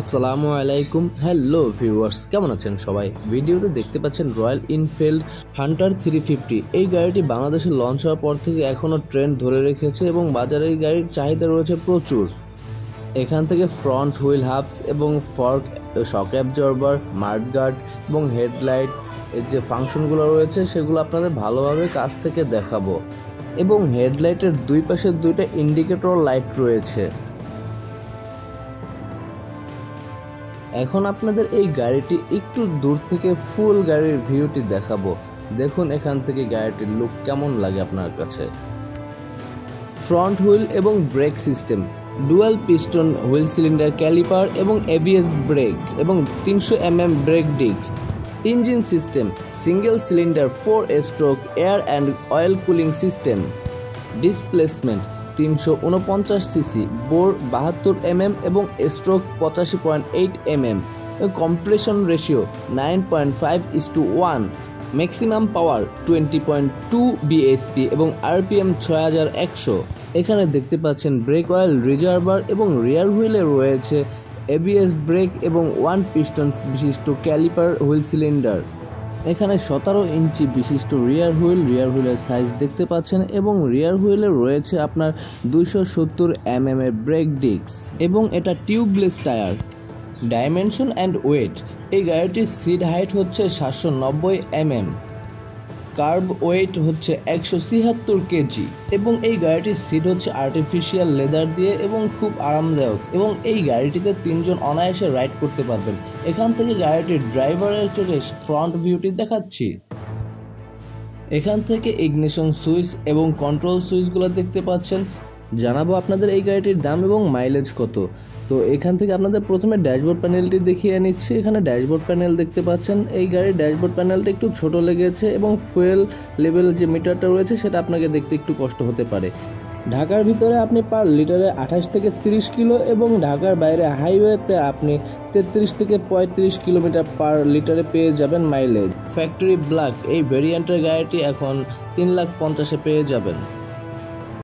আসসালামু আলাইকুম। Hello viewers, কেমন আছেন সবাই? ভিডিওতে দেখতে পাচ্ছেন রয়্যাল এনফিল্ড হান্টার 350। এই গাড়িটি বাংলাদেশে লঞ্চ হওয়ার পর থেকে এখনও ট্রেন্ড ধরে রেখেছে এবং বাজারে এই গাড়ির চাহিদা রয়েছে প্রচুর। এখান থেকে ফ্রন্ট হুইল হাবস এবং ফর্ক, শক অ্যাবজর্বার, মাডগার্ড এবং হেডলাইট এর যে ফাংশনগুলো রয়েছে সেগুলো আপনাদের ভালোভাবে কাছ থেকে দেখাবো। এবং হেডলাইটের দুই পাশে দুইটা ইন্ডিকেটর লাইট রয়েছে। এখন আপনাদের এই গাড়িটি একটু দূর থেকে ফুল গাড়ির ভিউটি দেখাবো। দেখুন এখান থেকে গাড়িটির লুক কেমন লাগে আপনার কাছে। ফ্রন্ট হুইল এবং brake system, dual piston wheel cylinder caliper এবং এবিএস ব্রেক এবং 300 mm brake disc. Engine system single cylinder 4 stroke air and oil cooling system. Displacement 349 cc, bore 72 mm এবং স্ট্রোক 85.8 mm। Compression ratio 9.5:1। ম্যাক্সিমাম পাওয়ার 20.2 bhp এবং RPM 6100। এখানে দেখতে পাচ্ছেন break oil reservoir এবং রিয়ার হুইলে রয়েছে এবিএস ব্রেক এবং 1 পিস্টন বিশিষ্ট ক্যালিপার হুইল সিলিন্ডার। এখানে 17 ইঞ্চি বিশিষ্ট রিয়ার হুইলের সাইজ দেখতে পাচ্ছেন এবং রিয়ার হুইলে রয়েছে আপনার 270 mm এর ব্রেক ডিস্ক এবং এটা tubeless tyre. Dimension and weight, এই গাড়িটির সিট হাইট হচ্ছে 790 mm, কার্ব ওয়েট হচ্ছে 173 কেজি এবং এই গাড়িটির সিট হচ্ছে আর্টিফিশিয়াল লেদার দিয়ে এবং খুব আরামদায়ক এবং এই গাড়িটিতে 3 জন অনায়াসে রাইড করতে পারবেন। এখান থেকে গাড়িটির ড্রাইভারের চোখে ফ্রন্ট ভিউটি দেখাচ্ছি। এখান থেকে ইগনিশন সুইচ এবং কন্ট্রোল সুইচগুলো দেখতে পাচ্ছেন। জানাবো আপনাদের এই গাড়িটির দাম এবং মাইলেজ কত। তো এখান থেকে আপনাদের প্রথমে ড্যাশবোর্ড প্যানেলটি দেখিয়ে নিচ্ছি। এখানে ড্যাশবোর্ড প্যানেল দেখতে পাচ্ছেন। এই গাড়ির ড্যাশবোর্ড প্যানেলটা একটু ছোট লেগেছে এবং ফুয়েল লেভেল যে মিটারটা রয়েছে সেটা আপনাকে দেখতে একটু কষ্ট হতে পারে। ঢাকার ভিতরে আপনি পার লিটারে 28 থেকে 30 কিলো এবং ঢাকার বাইরে হাইওয়েতে আপনি 33 থেকে 35 কিলোমিটার পার লিটারে পেয়ে যাবেন মাইলেজ। ফ্যাক্টরি ব্ল্যাক এই ভেরিয়েন্টের গাড়িটি এখন 3,50,000-এ পেয়ে যাবেন।